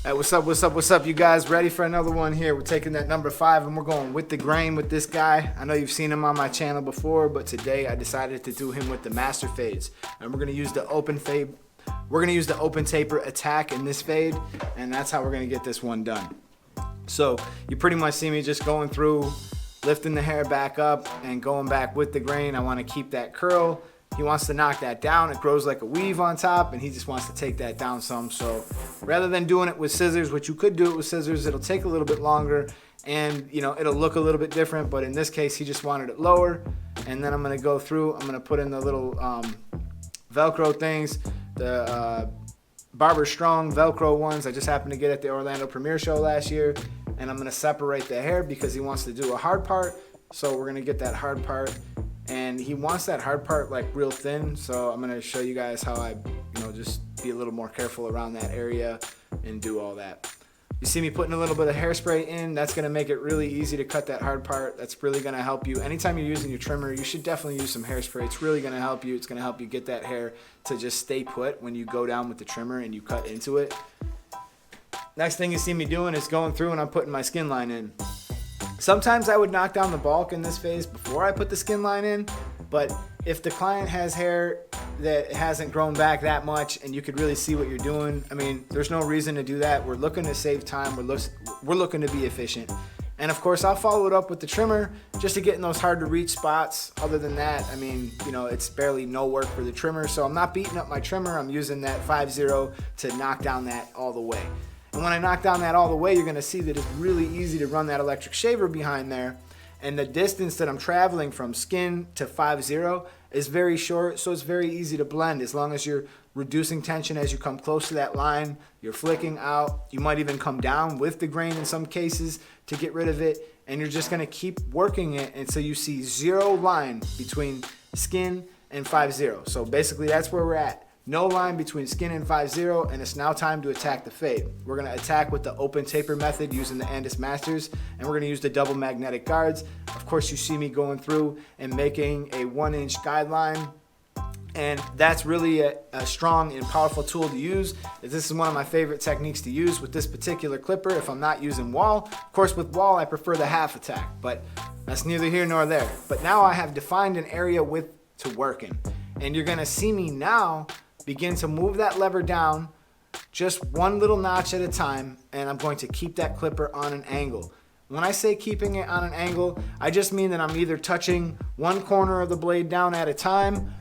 Hey, what's up, you guys? Ready for another one here? We're taking that number 5 and we're going with the grain with this guy. I know you've seen him on my channel before, but today I decided to do him with the master fades. And we're gonna use the open fade. We're gonna use the open taper attack in this fade, and that's how we're gonna get this one done. So you pretty much see me just going through, lifting the hair back up and going back with the grain. I wanna keep that curl. He wants to knock that down. It grows like a weave on top, and he just wants to take that down some. So rather than doing it with scissors, which you could do it with scissors, it'll take a little bit longer and it'll look a little bit different, but in this case, he just wanted it lower. And then I'm gonna go through, I'm gonna put in the little Velcro things, the Barber Strong Velcro ones I just happened to get at the Orlando premiere show last year. And I'm gonna separate the hair because he wants to do a hard part. So we're gonna get that hard part. And he wants that hard part like real thin, so I'm gonna show you guys how I, just be a little more careful around that area and do all that. You see me putting a little bit of hairspray in, that's gonna make it really easy to cut that hard part. That's really gonna help you. Anytime you're using your trimmer, you should definitely use some hairspray. It's really gonna help you. It's gonna help you get that hair to just stay put when you go down with the trimmer and you cut into it. Next thing you see me doing is going through and I'm putting my skin line in. Sometimes I would knock down the bulk in this phase before I put the skin line in, but if the client has hair that hasn't grown back that much and you could really see what you're doing, I mean, there's no reason to do that. We're looking to save time. We're looking to be efficient. And of course, I'll follow it up with the trimmer just to get in those hard to reach spots. Other than that, I mean, it's barely no work for the trimmer. So I'm not beating up my trimmer. I'm using that 5-0 to knock down that all the way. And when I knock down that all the way, you're gonna see that it's really easy to run that electric shaver behind there. And the distance that I'm traveling from skin to 5-0 is very short, so it's very easy to blend as long as you're reducing tension as you come close to that line, you're flicking out. You might even come down with the grain in some cases to get rid of it, and you're just gonna keep working it until you see 0 line between skin and 5-0. So basically that's where we're at. No line between skin and 5-0, and it's now time to attack the fade. We're gonna attack with the open taper method using the Andis Masters, and we're gonna use the double magnetic guards. Of course, you see me going through and making a 1-inch guideline, and that's really a strong and powerful tool to use. This is one of my favorite techniques to use with this particular clipper if I'm not using wall. Of course, with wall, I prefer the half attack, but that's neither here nor there. But now I have defined an area width to work in, and you're gonna see me now begin to move that lever down just one little notch at a time, and I'm going to keep that clipper on an angle. When I say keeping it on an angle, I just mean that I'm either touching one corner of the blade down at a time,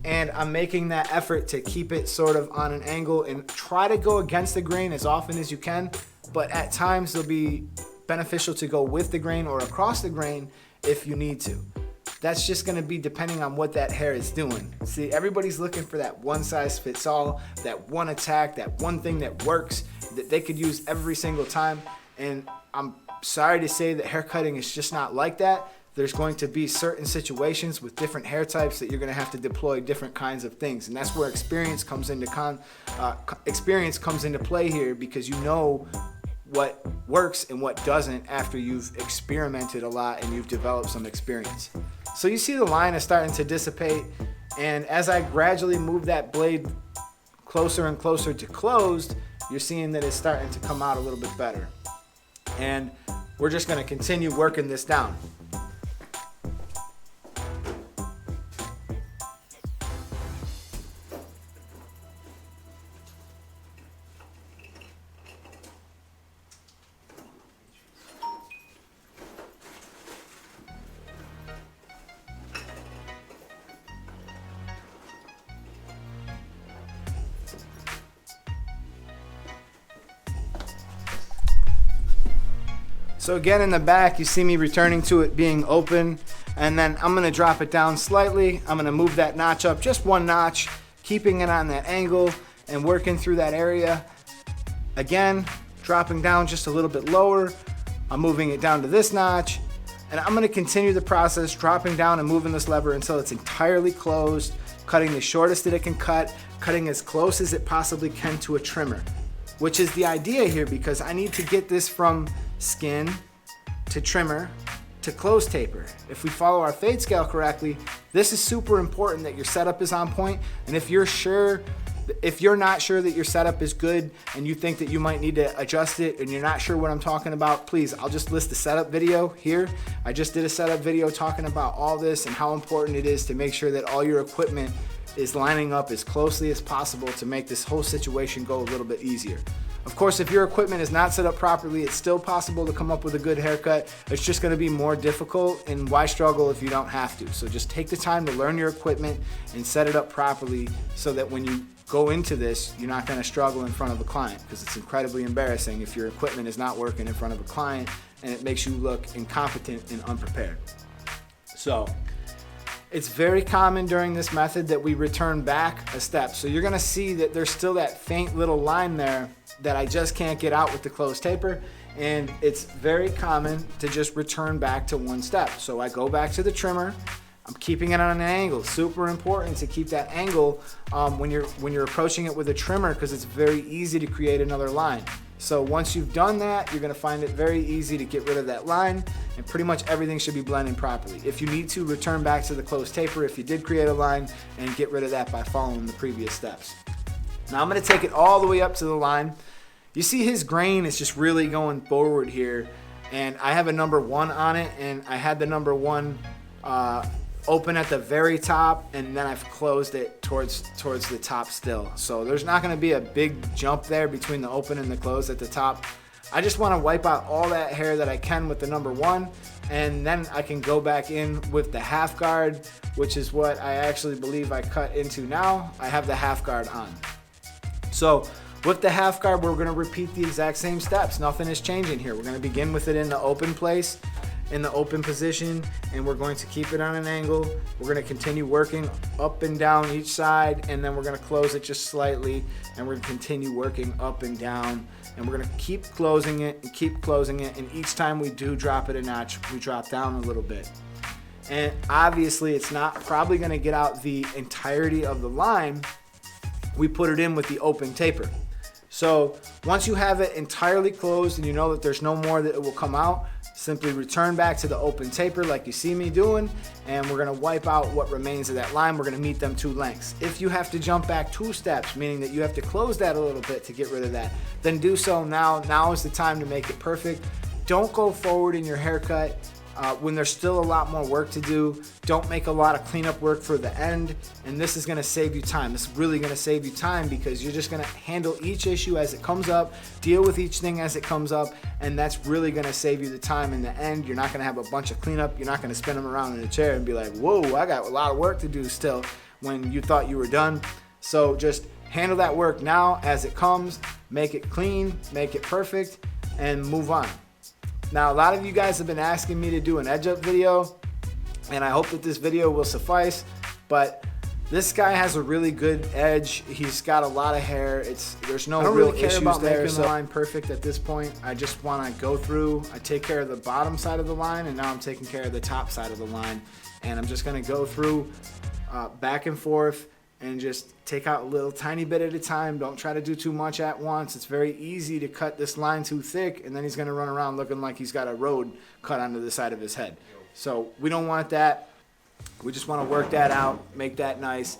and I'm making that effort to keep it sort of on an angle and try to go against the grain as often as you can, but at times it'll be beneficial to go with the grain or across the grain if you need to. That's just gonna be depending on what that hair is doing. See, everybody's looking for that one size fits all, that one attack, that one thing that works, that they could use every single time. And I'm sorry to say that haircutting is just not like that. There's going to be certain situations with different hair types that you're gonna have to deploy different kinds of things. And that's where experience comes into play here, because you know what works and what doesn't after you've experimented a lot and you've developed some experience. So you see the line is starting to dissipate, and as I gradually move that blade closer and closer to closed, you're seeing that it's starting to come out a little bit better. And we're just gonna continue working this down. So again, in the back, you see me returning to it being open, and then I'm gonna drop it down slightly. I'm gonna move that notch up just one notch, keeping it on that angle and working through that area. Again, dropping down just a little bit lower. I'm moving it down to this notch, and I'm gonna continue the process, dropping down and moving this lever until it's entirely closed, cutting the shortest that it can cut, cutting as close as it possibly can to a trimmer, which is the idea here, because I need to get this from skin to trimmer to close taper. If we follow our fade scale correctly, this is super important that your setup is on point, and if you're sure If you're not sure that your setup is good and you think that you might need to adjust it and you're not sure what I'm talking about, please, I'll just list the setup video here. I just did a setup video talking about all this and how important it is to make sure that all your equipment is lining up as closely as possible to make this whole situation go a little bit easier. Of course, if your equipment is not set up properly, it's still possible to come up with a good haircut. It's just going to be more difficult, and why struggle if you don't have to? So just take the time to learn your equipment and set it up properly so that when you go into this, you're not going to struggle in front of a client, because it's incredibly embarrassing if your equipment is not working in front of a client and it makes you look incompetent and unprepared. So it's very common during this method that we return back a step. So you're gonna see that there's still that faint little line there that I just can't get out with the closed taper. And it's very common to just return back to one step. So I go back to the trimmer. I'm keeping it on an angle. Super important to keep that angle when you're approaching it with a trimmer, because it's very easy to create another line. So once you've done that, you're gonna find it very easy to get rid of that line, and pretty much everything should be blending properly. If you need to, return back to the closed taper if you did create a line, and get rid of that by following the previous steps. Now I'm gonna take it all the way up to the line. You see his grain is just really going forward here, and I have a number 1 on it, and I had the number 1 open at the very top, and then I've closed it towards the top still. So there's not going to be a big jump there between the open and the close at the top. I just want to wipe out all that hair that I can with the number 1, and then I can go back in with the half guard, which is what I actually believe I cut into now. I have the half guard on. So with the half guard, we're going to repeat the exact same steps. Nothing is changing here. We're going to begin with it in the open place, in the open position, and we're going to keep it on an angle. We're going to continue working up and down each side, and then we're going to close it just slightly, and we're going to continue working up and down, and we're going to keep closing it and keep closing it, and each time we do drop it a notch, we drop down a little bit. And obviously it's not probably going to get out the entirety of the line. We put it in with the open taper. So once you have it entirely closed and you know that there's no more that it will come out, simply return back to the open taper like you see me doing, and we're gonna wipe out what remains of that line. We're gonna meet them 2 lengths. If you have to jump back 2 steps, meaning that you have to close that a little bit to get rid of that, then do so now. Now is the time to make it perfect. Don't go forward in your haircut when there's still a lot more work to do. Don't make a lot of cleanup work for the end, and this is gonna save you time. This is really gonna save you time, because you're just gonna handle each issue as it comes up, deal with each thing as it comes up, and that's really gonna save you the time in the end. You're not gonna have a bunch of cleanup. You're not gonna spin them around in a chair and be like, whoa, I got a lot of work to do still, when you thought you were done. So just handle that work now as it comes, make it clean, make it perfect, and move on. Now, a lot of you guys have been asking me to do an edge up video, and I hope that this video will suffice, but this guy has a really good edge. He's got a lot of hair. There's no real issues about there. Making the line perfect at this point. I just want to go through. I take care of the bottom side of the line, and now I'm taking care of the top side of the line, and I'm just going to go through back and forth and just take out a little tiny bit at a time. Don't try to do too much at once. It's very easy to cut this line too thick, and then he's gonna run around looking like he's got a road cut onto the side of his head. So we don't want that. We just wanna work that out, make that nice.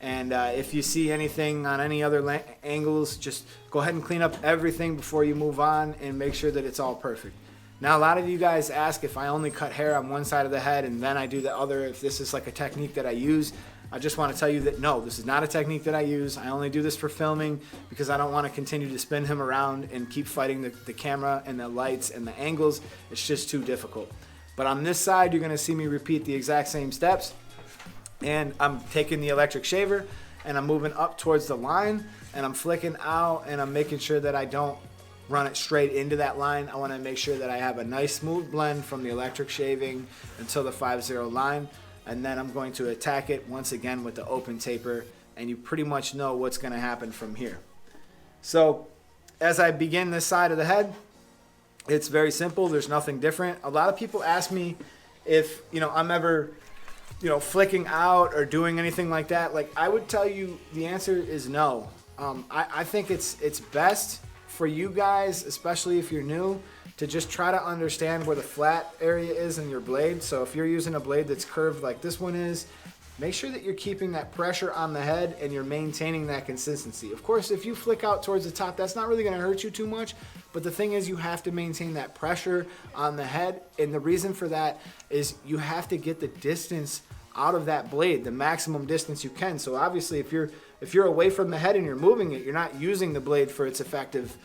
And if you see anything on any other angles, just go ahead and clean up everything before you move on and make sure that it's all perfect. Now, a lot of you guys ask if I only cut hair on one side of the head and then I do the other, if this is like a technique that I use. I just want to tell you that no, this is not a technique that I use. I only do this for filming because I don't want to continue to spin him around and keep fighting the camera and the lights and the angles. It's just too difficult. But on this side, you're going to see me repeat the exact same steps. And I'm taking the electric shaver and I'm moving up towards the line, and I'm flicking out, and I'm making sure that I don't run it straight into that line. I want to make sure that I have a nice smooth blend from the electric shaving until the 5-0 line. And then I'm going to attack it once again with the open taper, and you pretty much know what's going to happen from here. So as I begin this side of the head, it's very simple. There's nothing different. A lot of people ask me if I'm ever flicking out or doing anything like that. Like, I would tell you the answer is no. I think it's best for you guys, especially if you're new, to just try to understand where the flat area is in your blade. So if you're using a blade that's curved like this one is, make sure that you're keeping that pressure on the head and you're maintaining that consistency. Of course, if you flick out towards the top, that's not really going to hurt you too much, but the thing is you have to maintain that pressure on the head, and the reason for that is you have to get the distance out of that blade, the maximum distance you can. So obviously if you're away from the head and you're moving it, you're not using the blade for its effective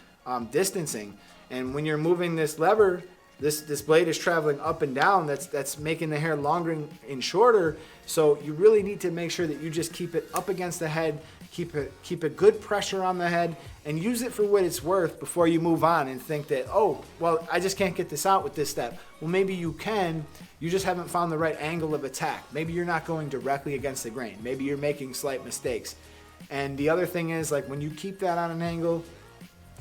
distancing. And when you're moving this lever, this blade is traveling up and down. That's making the hair longer and shorter. So you really need to make sure that you just keep it up against the head, keep a good pressure on the head, and use it for what it's worth before you move on and think that, oh, well, I just can't get this out with this step. Well, maybe you can. You just haven't found the right angle of attack. Maybe you're not going directly against the grain. Maybe you're making slight mistakes. And the other thing is, like, when you keep that on an angle,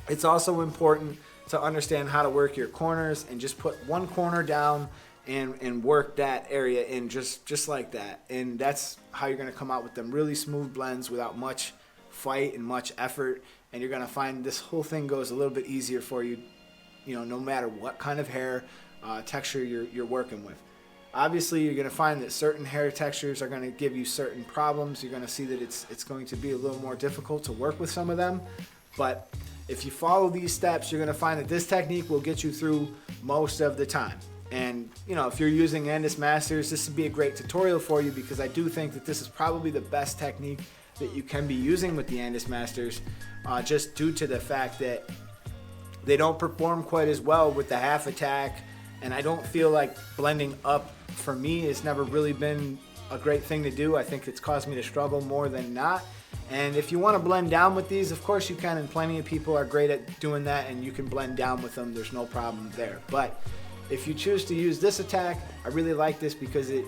it's also important to understand how to work your corners and just put one corner down and work that area in just like that. And that's how you're going to come out with them really smooth blends without much fight and much effort. And you're going to find this whole thing goes a little bit easier for you, no matter what kind of hair texture you're working with. Obviously, you're going to find that certain hair textures are going to give you certain problems. You're going to see that it's going to be a little more difficult to work with some of them. But if you follow these steps, you're going to find that this technique will get you through most of the time. And if you're using Andis Masters, this would be a great tutorial for you, because I do think that this is probably the best technique that you can be using with the Andis Masters, just due to the fact that they don't perform quite as well with the half attack. And I don't feel like blending up, for me, has never really been a great thing to do. I think it's caused me to struggle more than not. And if you want to blend down with these, of course you can, and plenty of people are great at doing that, and you can blend down with them. There's no problem there. But if you choose to use this attack, I really like this because it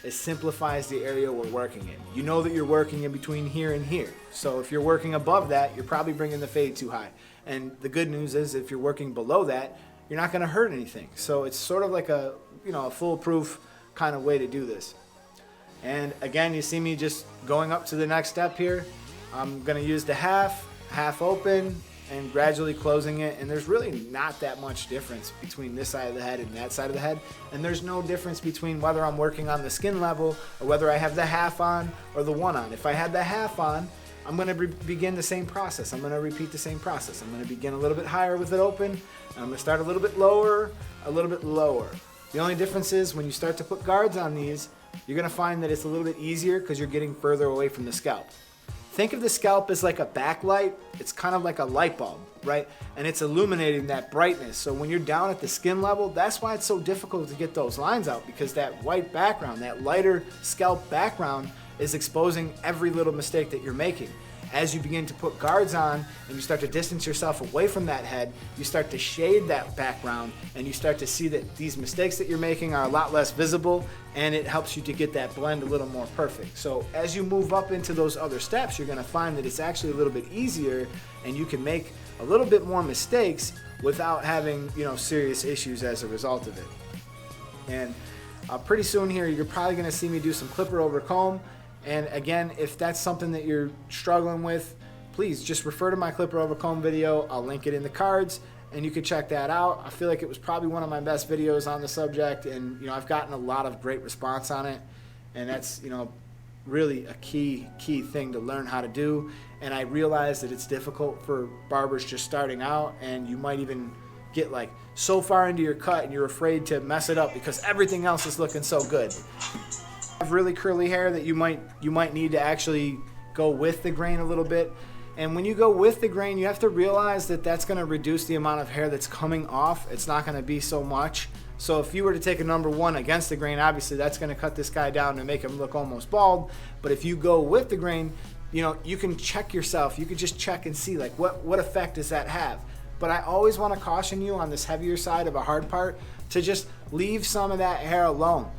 simplifies the area we're working in. You know that you're working in between here and here. So if you're working above that, you're probably bringing the fade too high. And the good news is, if you're working below that, you're not going to hurt anything. So it's sort of like a foolproof kind of way to do this. And again, you see me just going up to the next step here. I'm going to use the half open, and gradually closing it. And there's really not that much difference between this side of the head and that side of the head. And there's no difference between whether I'm working on the skin level or whether I have the half on or the one on. If I had the half on, I'm going to begin the same process. I'm going to repeat the same process. I'm going to begin a little bit higher with it open. I'm going to start a little bit lower, a little bit lower. The only difference is when you start to put guards on these, you're going to find that it's a little bit easier because you're getting further away from the scalp. Think of the scalp as like a backlight. It's kind of like a light bulb, right? And it's illuminating that brightness. So when you're down at the skin level, that's why it's so difficult to get those lines out, because that white background, that lighter scalp background, is exposing every little mistake that you're making. As you begin to put guards on and you start to distance yourself away from that head, you start to shade that background, and you start to see that these mistakes that you're making are a lot less visible, and it helps you to get that blend a little more perfect. So as you move up into those other steps, you're going to find that it's actually a little bit easier, and you can make a little bit more mistakes without having serious issues as a result of it. And pretty soon here, you're probably going to see me do some clipper over comb. And again, if that's something that you're struggling with, please just refer to my clipper over comb video. I'll link it in the cards, and you can check that out. I feel like it was probably one of my best videos on the subject, and I've gotten a lot of great response on it, and that's really a key thing to learn how to do. And I realize that it's difficult for barbers just starting out, and you might even get like so far into your cut and you're afraid to mess it up because everything else is looking so good. Have really curly hair that you might need to actually go with the grain a little bit. And when you go with the grain, you have to realize that that's going to reduce the amount of hair that's coming off. It's not going to be so much. So if you were to take a number 1 against the grain, obviously that's going to cut this guy down and make him look almost bald. But if you go with the grain, you can check yourself. You can just check and see like what effect does that have. But I always want to caution you on this heavier side of a hard part to just leave some of that hair alone.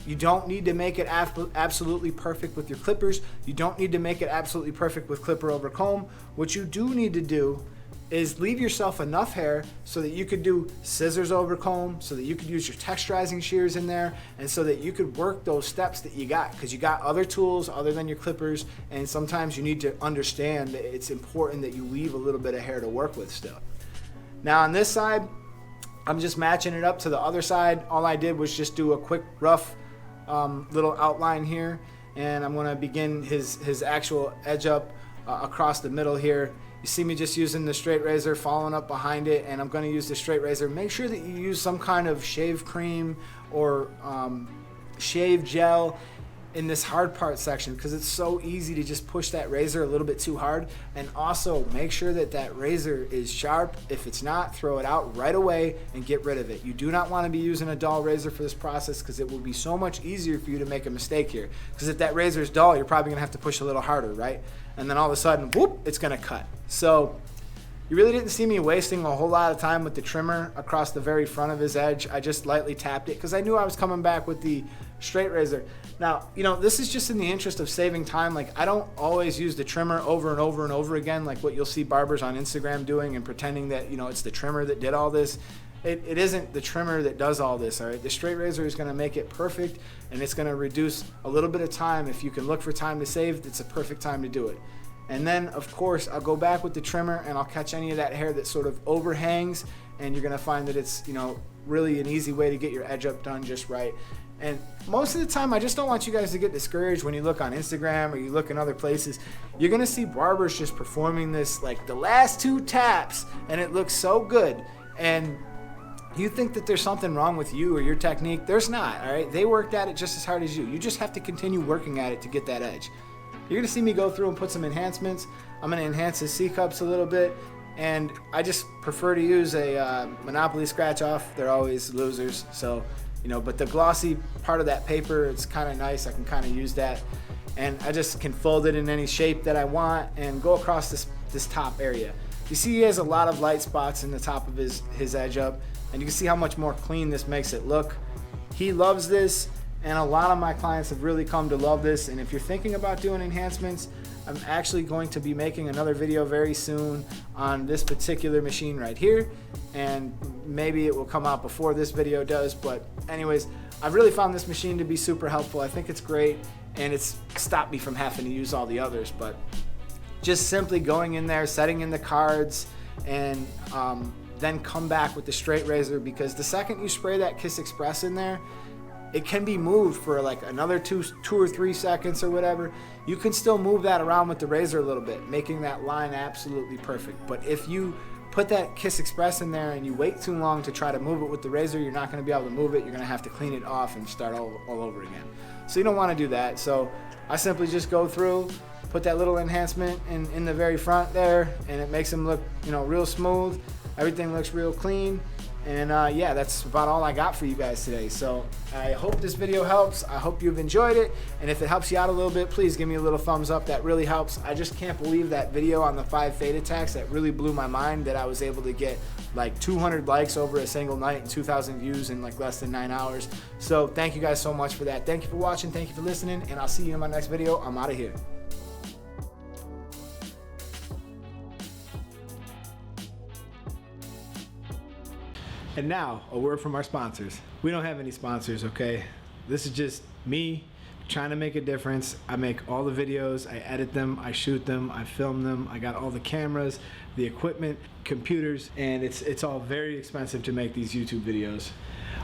You don't need to make it absolutely perfect with your clippers. You don't need to make it absolutely perfect with clipper over comb. What you do need to do is leave yourself enough hair so that you could do scissors over comb, so that you could use your texturizing shears in there, and so that you could work those steps that you got, because you got other tools other than your clippers, and sometimes you need to understand that it's important that you leave a little bit of hair to work with still. Now on this side, I'm just matching it up to the other side. All I did was just do a quick rough little outline here, and I'm gonna begin his actual edge up across the middle here. You see me just using the straight razor, following up behind it, and I'm gonna use the straight razor. Make sure that you use some kind of shave cream or shave gel in this hard part section, because it's so easy to just push that razor a little bit too hard. And also make sure that that razor is sharp. If it's not, throw it out right away and get rid of it. You do not want to be using a dull razor for this process, because it will be so much easier for you to make a mistake here. Because if that razor is dull, you're probably gonna have to push a little harder, right? And then all of a sudden, whoop, it's gonna cut. So you really didn't see me wasting a whole lot of time with the trimmer across the very front of his edge. I just lightly tapped it because I knew I was coming back with the straight razor. Now, you know, this is just in the interest of saving time. Like, I don't always use the trimmer over and over and over again, like what you'll see barbers on Instagram doing and pretending that, you know, it's the trimmer that did all this. It isn't the trimmer that does all this, all right? The straight razor is gonna make it perfect, and it's gonna reduce a little bit of time. If you can look for time to save, it's a perfect time to do it. And then, of course, I'll go back with the trimmer and I'll catch any of that hair that sort of overhangs, and you're gonna find that it's, you know, really an easy way to get your edge up done just right. And most of the time, I just don't want you guys to get discouraged when you look on Instagram or you look in other places. You're gonna see barbers just performing this like the last 2 taps, and it looks so good. And you think that there's something wrong with you or your technique. There's not, all right? They worked at it just as hard as you. You just have to continue working at it to get that edge. You're gonna see me go through and put some enhancements. I'm gonna enhance his C-cups a little bit, and I just prefer to use a Monopoly scratch off. They're always losers, so, you know, but the glossy part of that paper, it's kind of nice. I can kind of use that, and I just can fold it in any shape that I want and go across this top area. You see he has a lot of light spots in the top of his edge up, and you can see how much more clean this makes it look. He loves this, and a lot of my clients have really come to love this. And if you're thinking about doing enhancements, I'm actually going to be making another video very soon on this particular machine right here, and maybe it will come out before this video does. But anyways, I've really found this machine to be super helpful. I think it's great, and it's stopped me from having to use all the others. But just simply going in there, setting in the cards, and then come back with the straight razor, because the second you spray that Kiss Express in there, it can be moved for like another two or 3 seconds or whatever. You can still move that around with the razor a little bit, making that line absolutely perfect. But if you put that Kiss Express in there and you wait too long to try to move it with the razor, you're not gonna be able to move it. You're gonna have to clean it off and start all over again. So you don't wanna do that. So I simply just go through, put that little enhancement in the very front there, and it makes them look, you know, real smooth. Everything looks real clean. And yeah, that's about all I got for you guys today. So I hope this video helps. I hope you've enjoyed it. And if it helps you out a little bit, please give me a little thumbs up. That really helps. I just can't believe that video on the 5 fade attacks. That really blew my mind, that I was able to get like 200 likes over a single night and 2,000 views in like less than 9 hours. So thank you guys so much for that. Thank you for watching. Thank you for listening. And I'll see you in my next video. I'm out of here. And now, a word from our sponsors. We don't have any sponsors, okay? This is just me trying to make a difference. I make all the videos, I edit them, I shoot them, I film them. I got all the cameras, the equipment, computers, and it's all very expensive to make these YouTube videos.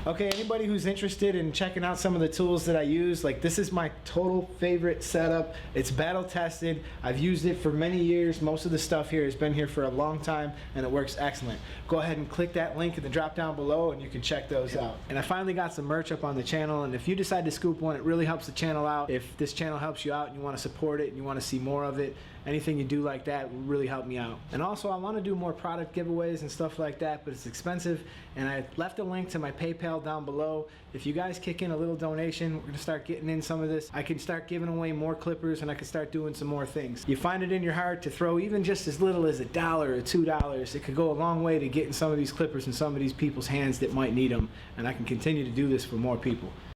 Okay, anybody who's interested in checking out some of the tools that I use, like this is my total favorite setup. It's battle tested. I've used it for many years. Most of the stuff here has been here for a long time, and it works excellent. Go ahead and click that link in the drop down below and you can check those out. And I finally got some merch up on the channel, and if you decide to scoop one, it really helps the channel out. If this channel helps you out and you want to support it and you want to see more of it, anything you do like that will really help me out. And also, I want to do more product giveaways and stuff like that, but it's expensive, and I left a link to my PayPal down below. If you guys kick in a little donation, we're gonna start getting in some of this. I can start giving away more clippers, and I can start doing some more things. You find it in your heart to throw even just as little as $1 or $2, it could go a long way to getting some of these clippers in some of these people's hands that might need them, and I can continue to do this for more people.